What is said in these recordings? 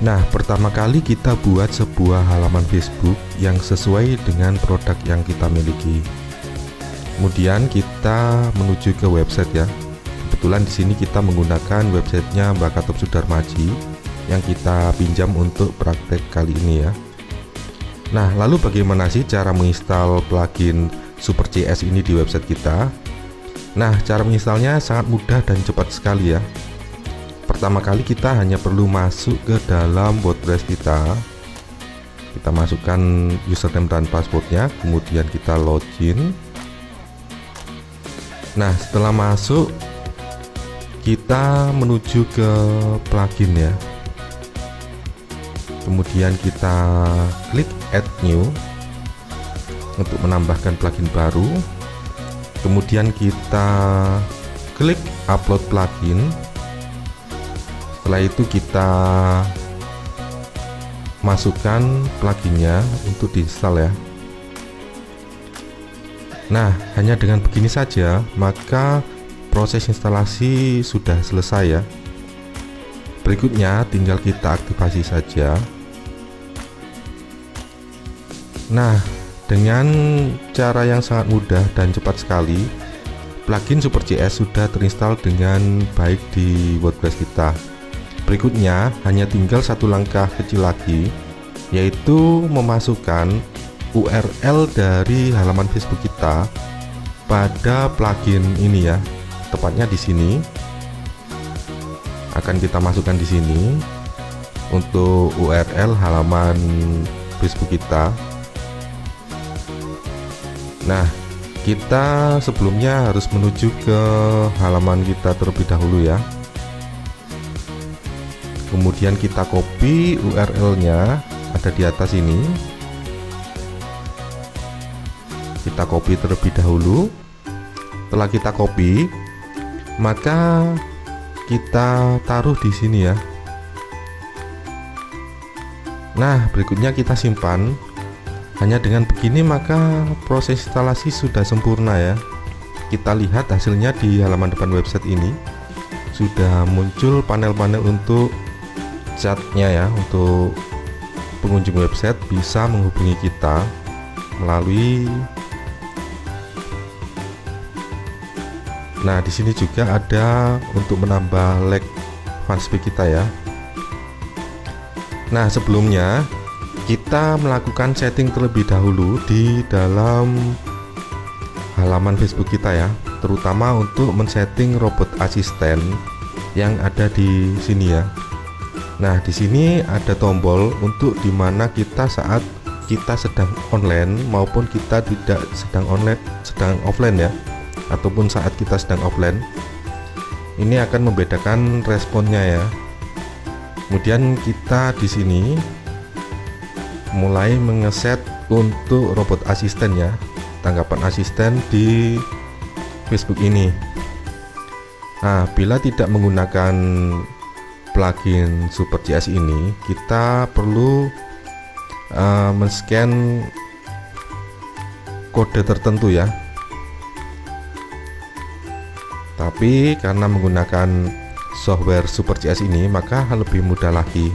Nah, pertama kali kita buat sebuah halaman Facebook yang sesuai dengan produk yang kita miliki. Kemudian kita menuju ke website ya. Kebetulan di sini kita menggunakan websitenya Mbak Katub Sudarmaji yang kita pinjam untuk praktek kali ini ya. Nah, lalu bagaimana sih cara menginstal plugin Super CS ini di website kita? Nah, cara menginstalnya sangat mudah dan cepat sekali ya. Pertama kali kita hanya perlu masuk ke dalam WordPress kita. Kita masukkan username dan passwordnya, kemudian kita login. Nah, setelah masuk kita menuju ke plugin ya. Kemudian kita klik add new untuk menambahkan plugin baru. Kemudian kita klik upload plugin. Setelah itu kita masukkan pluginnya untuk diinstal ya. Nah, hanya dengan begini saja maka proses instalasi sudah selesai ya. Berikutnya tinggal kita aktifasi saja. Nah, dengan cara yang sangat mudah dan cepat sekali, plugin Super CS sudah terinstall dengan baik di WordPress kita. Berikutnya hanya tinggal satu langkah kecil lagi, yaitu memasukkan URL dari halaman Facebook kita pada plugin ini ya. Tepatnya di sini. Akan kita masukkan di sini untuk URL halaman Facebook kita. Nah, kita sebelumnya harus menuju ke halaman kita terlebih dahulu ya. Kemudian kita copy URL-nya, ada di atas ini. Kita copy terlebih dahulu. Setelah kita copy, maka kita taruh di sini ya. Nah, berikutnya kita simpan. Hanya dengan begini maka proses instalasi sudah sempurna ya. Kita lihat hasilnya di halaman depan website ini. Sudah muncul panel-panel untuk chatnya ya, untuk pengunjung website bisa menghubungi kita melalui. Nah, di sini juga ada untuk menambah like fanspage kita ya. Nah, sebelumnya kita melakukan setting terlebih dahulu di dalam halaman Facebook kita ya, terutama untuk men-setting robot asisten yang ada di sini ya. Nah, di sini ada tombol untuk dimana kita saat kita sedang online maupun kita tidak sedang online, sedang offline ya, ataupun saat kita sedang offline. Ini akan membedakan responnya ya. Kemudian kita di sini mulai mengeset untuk robot asisten ya, tanggapan asisten di Facebook ini. Nah, bila tidak menggunakan plugin Super CS ini, kita perlu men-scan kode tertentu ya. Tapi karena menggunakan software Super CS ini, maka lebih mudah lagi.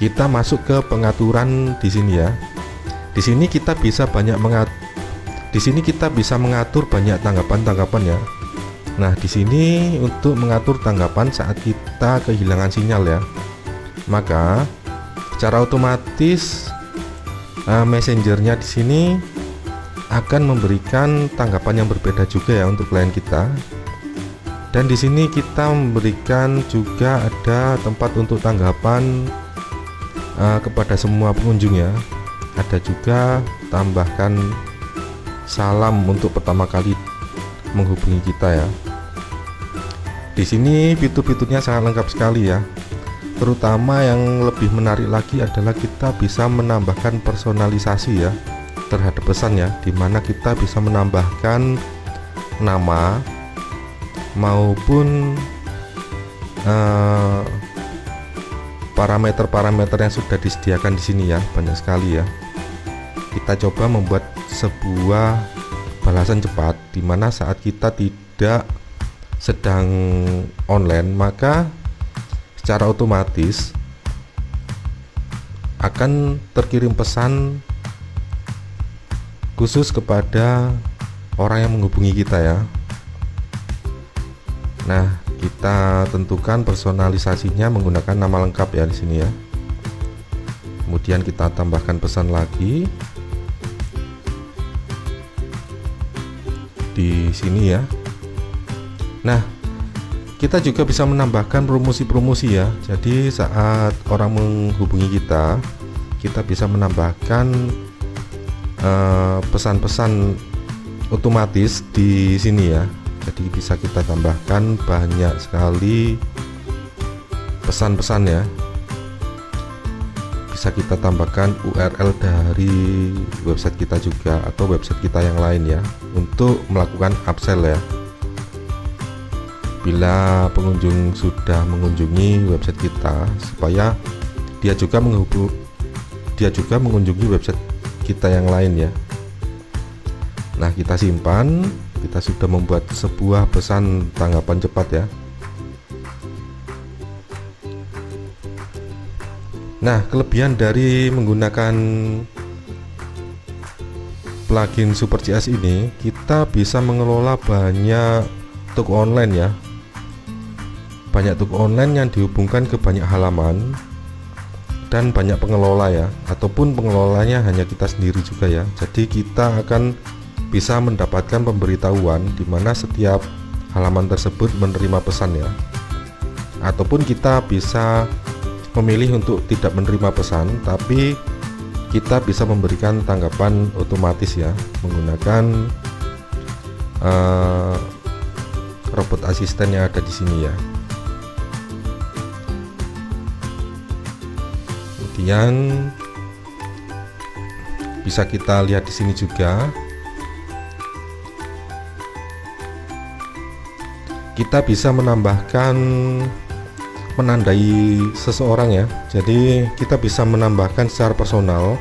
Kita masuk ke pengaturan di sini ya. Di sini kita bisa mengatur banyak tanggapan-tanggapan ya. Nah, di sini untuk mengatur tanggapan saat kita kehilangan sinyal ya. Maka secara otomatis messengernya di sini akan memberikan tanggapan yang berbeda juga ya untuk klien kita. Dan di sini kita memberikan juga ada tempat untuk tanggapan kepada semua pengunjung ya. Ada juga tambahkan salam untuk pertama kali menghubungi kita ya. Di sini fitur-fiturnya sangat lengkap sekali ya. Terutama yang lebih menarik lagi adalah kita bisa menambahkan personalisasi ya terhadap pesan ya, dimana kita bisa menambahkan nama maupun parameter-parameter yang sudah disediakan di sini ya, banyak sekali ya. Kita coba membuat sebuah balasan cepat dimana saat kita tidak sedang online, maka secara otomatis akan terkirim pesan khusus kepada orang yang menghubungi kita ya. Nah, kita tentukan personalisasinya menggunakan nama lengkap ya di sini ya. Kemudian kita tambahkan pesan lagi di sini ya. Nah, kita juga bisa menambahkan promosi-promosi ya. Jadi saat orang menghubungi kita bisa menambahkan pesan-pesan otomatis di sini ya. Jadi bisa kita tambahkan banyak sekali pesan-pesan ya. Bisa kita tambahkan URL dari website kita juga atau website kita yang lain ya, untuk melakukan upsell ya. Bila pengunjung sudah mengunjungi website kita, supaya dia juga mengunjungi website kita yang lain ya. Nah, kita simpan. Kita sudah membuat sebuah pesan tanggapan cepat ya. Nah, kelebihan dari menggunakan plugin Super CS ini, kita bisa mengelola banyak toko online ya. Banyak toko online yang dihubungkan ke banyak halaman dan banyak pengelola ya, ataupun pengelolanya hanya kita sendiri juga ya. Jadi kita akan bisa mendapatkan pemberitahuan di mana setiap halaman tersebut menerima pesan ya. Ataupun kita bisa memilih untuk tidak menerima pesan, tapi kita bisa memberikan tanggapan otomatis ya, menggunakan robot asisten yang ada di sini ya. Kemudian bisa kita lihat di sini juga, kita bisa menambahkan menandai seseorang ya. Jadi kita bisa menambahkan secara personal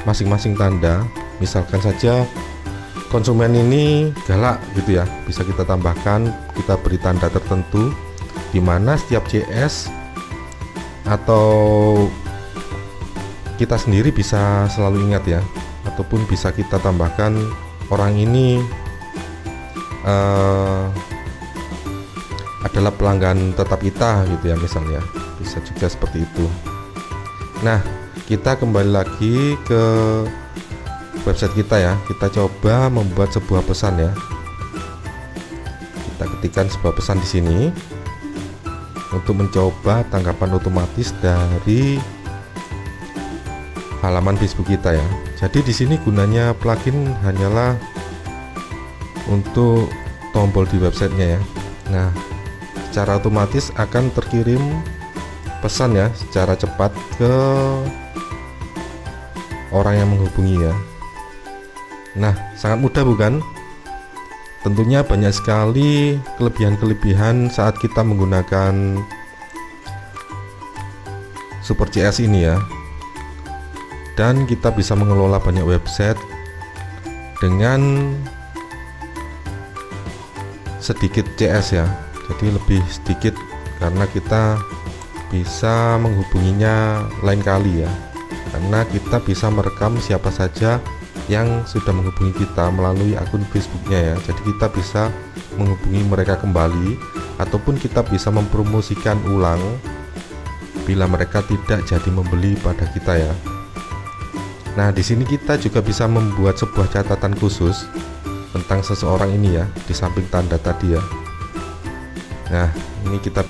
masing-masing tanda. Misalkan saja konsumen ini galak gitu ya, bisa kita tambahkan, kita beri tanda tertentu di mana setiap CS atau kita sendiri bisa selalu ingat ya. Ataupun bisa kita tambahkan orang ini adalah pelanggan tetap kita gitu ya, misalnya bisa juga seperti itu. Nah, kita kembali lagi ke website kita ya. Kita coba membuat sebuah pesan ya. Kita ketikkan sebuah pesan di sini untuk mencoba tanggapan otomatis dari halaman Facebook kita ya. Jadi di sini gunanya plugin hanyalah untuk tombol di websitenya ya. Nah, secara otomatis akan terkirim pesan ya secara cepat ke orang yang menghubungi ya. Nah, sangat mudah bukan? Tentunya banyak sekali kelebihan-kelebihan saat kita menggunakan Super CS ini ya. Dan kita bisa mengelola banyak website dengan sedikit CS ya. Jadi lebih sedikit karena kita bisa menghubunginya lain kali ya, karena kita bisa merekam siapa saja yang sudah menghubungi kita melalui akun Facebooknya ya. Jadi kita bisa menghubungi mereka kembali, ataupun kita bisa mempromosikan ulang bila mereka tidak jadi membeli pada kita ya. Nah, di sini kita juga bisa membuat sebuah catatan khusus tentang seseorang ini ya, di samping tanda tadi ya. Nah, ini kita